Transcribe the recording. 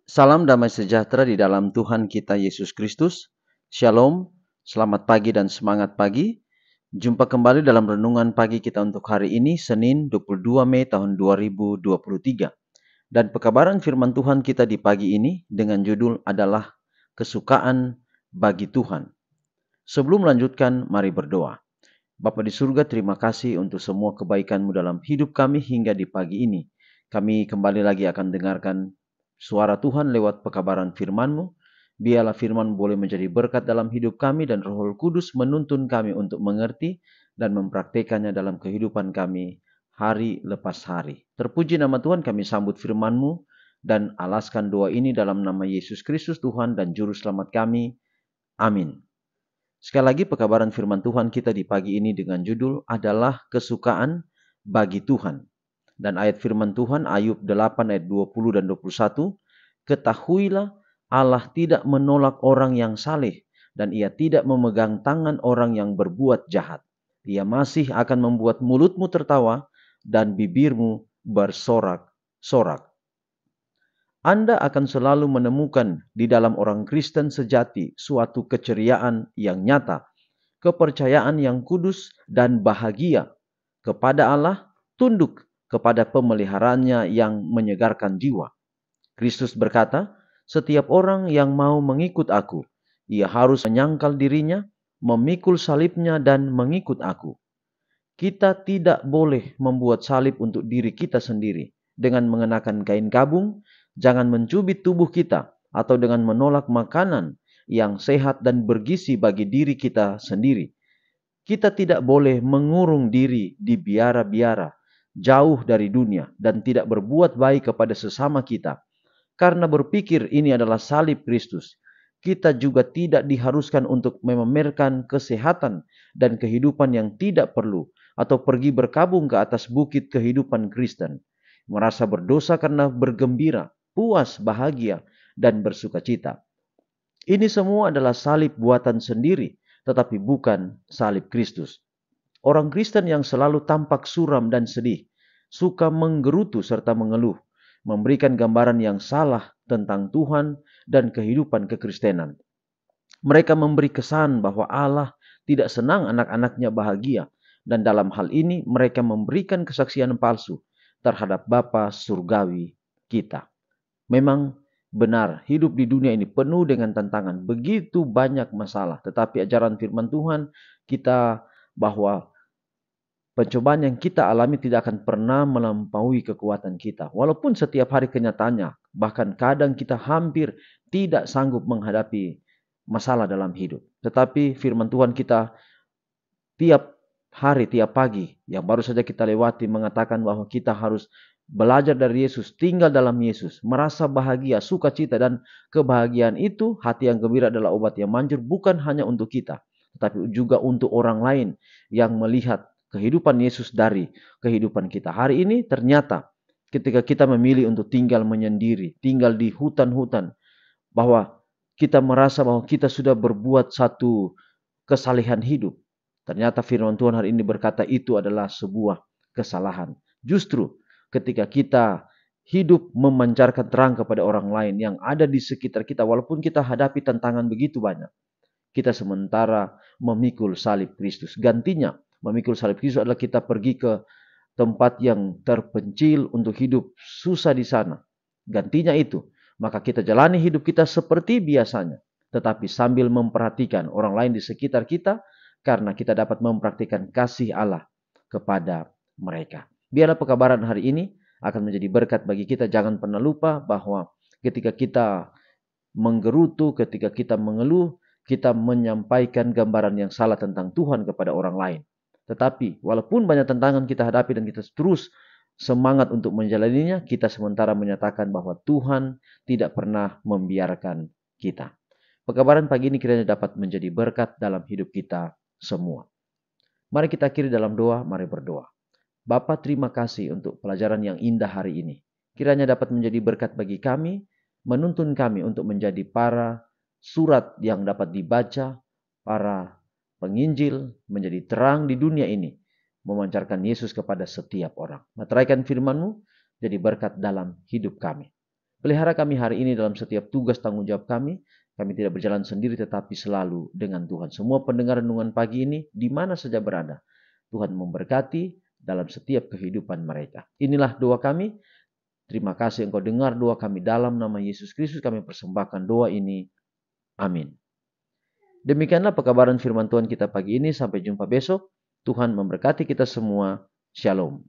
Salam damai sejahtera di dalam Tuhan kita Yesus Kristus. Shalom, selamat pagi dan semangat pagi. Jumpa kembali dalam renungan pagi kita untuk hari ini, Senin 22 Mei tahun 2023. Dan pekabaran firman Tuhan kita di pagi ini dengan judul adalah Kesukaan bagi Tuhan. Sebelum melanjutkan, mari berdoa. Bapa di surga, terima kasih untuk semua kebaikan-Mu dalam hidup kami hingga di pagi ini. Kami kembali lagi akan dengarkan suara Tuhan lewat pekabaran firman-Mu. Biarlah firman boleh menjadi berkat dalam hidup kami dan Roh Kudus menuntun kami untuk mengerti dan mempraktekannya dalam kehidupan kami hari lepas hari. Terpuji nama Tuhan, kami sambut firman-Mu dan alaskan doa ini dalam nama Yesus Kristus Tuhan dan Juru Selamat kami. Amin. Sekali lagi pekabaran firman Tuhan kita di pagi ini dengan judul adalah kesukaan bagi Tuhan. Dan ayat firman Tuhan Ayub 8 ayat 20 dan 21. Ketahuilah Allah tidak menolak orang yang saleh dan ia tidak memegang tangan orang yang berbuat jahat. Ia masih akan membuat mulutmu tertawa dan bibirmu bersorak-sorak. Anda akan selalu menemukan di dalam orang Kristen sejati suatu keceriaan yang nyata, kepercayaan yang kudus dan bahagia kepada Allah, tunduk kepada pemeliharaannya yang menyegarkan jiwa. Kristus berkata, setiap orang yang mau mengikut aku, ia harus menyangkal dirinya, memikul salibnya dan mengikut aku. Kita tidak boleh membuat salib untuk diri kita sendiri dengan mengenakan kain kabung. Jangan mencubit tubuh kita atau dengan menolak makanan yang sehat dan bergizi bagi diri kita sendiri. Kita tidak boleh mengurung diri di biara-biara, jauh dari dunia dan tidak berbuat baik kepada sesama kita. Karena berpikir ini adalah salib Kristus, kita juga tidak diharuskan untuk memamerkan kesehatan dan kehidupan yang tidak perlu atau pergi berkabung ke atas bukit kehidupan Kristen. Merasa berdosa karena bergembira, puas, bahagia, dan bersukacita. Ini semua adalah salib buatan sendiri, tetapi bukan salib Kristus. Orang Kristen yang selalu tampak suram dan sedih, suka menggerutu serta mengeluh, memberikan gambaran yang salah tentang Tuhan dan kehidupan kekristenan. Mereka memberi kesan bahwa Allah tidak senang anak-anaknya bahagia, dan dalam hal ini mereka memberikan kesaksian palsu terhadap Bapa Surgawi kita. Memang benar, hidup di dunia ini penuh dengan tantangan, begitu banyak masalah. Tetapi ajaran firman Tuhan kita bahwa pencobaan yang kita alami tidak akan pernah melampaui kekuatan kita. Walaupun setiap hari kenyataannya, bahkan kadang kita hampir tidak sanggup menghadapi masalah dalam hidup. Tetapi firman Tuhan kita tiap hari, tiap pagi yang baru saja kita lewati mengatakan bahwa kita harus belajar dari Yesus, tinggal dalam Yesus, merasa bahagia, sukacita, dan kebahagiaan itu, hati yang gembira adalah obat yang manjur, bukan hanya untuk kita, tetapi juga untuk orang lain yang melihat kehidupan Yesus dari kehidupan kita. Hari ini ternyata ketika kita memilih untuk tinggal menyendiri, tinggal di hutan-hutan, bahwa kita merasa bahwa kita sudah berbuat satu kesalehan hidup. Ternyata firman Tuhan hari ini berkata itu adalah sebuah kesalahan. Justru ketika kita hidup memancarkan terang kepada orang lain yang ada di sekitar kita, walaupun kita hadapi tantangan begitu banyak, kita sementara memikul salib Kristus. Gantinya, memikul salib Kristus adalah kita pergi ke tempat yang terpencil untuk hidup susah di sana. Gantinya itu, maka kita jalani hidup kita seperti biasanya, tetapi sambil memperhatikan orang lain di sekitar kita, karena kita dapat mempraktikkan kasih Allah kepada mereka. Biarlah pekabaran hari ini akan menjadi berkat bagi kita. Jangan pernah lupa bahwa ketika kita menggerutu, ketika kita mengeluh, kita menyampaikan gambaran yang salah tentang Tuhan kepada orang lain. Tetapi walaupun banyak tantangan kita hadapi dan kita terus semangat untuk menjalaninya, kita sementara menyatakan bahwa Tuhan tidak pernah membiarkan kita. Pekabaran pagi ini kiranya dapat menjadi berkat dalam hidup kita semua. Mari kita akhiri dalam doa, mari berdoa. Bapa, terima kasih untuk pelajaran yang indah hari ini. Kiranya dapat menjadi berkat bagi kami, menuntun kami untuk menjadi para surat yang dapat dibaca, para penginjil, menjadi terang di dunia ini, memancarkan Yesus kepada setiap orang. Materaikan firman-Mu, jadi berkat dalam hidup kami. Pelihara kami hari ini dalam setiap tugas tanggung jawab kami. Kami tidak berjalan sendiri tetapi selalu dengan Tuhan. Semua pendengar renungan pagi ini di mana saja berada, Tuhan memberkati dalam setiap kehidupan mereka. Inilah doa kami. Terima kasih Engkau dengar doa kami dalam nama Yesus Kristus. Kami persembahkan doa ini. Amin. Demikianlah pekabaran firman Tuhan kita pagi ini. Sampai jumpa besok. Tuhan memberkati kita semua. Shalom.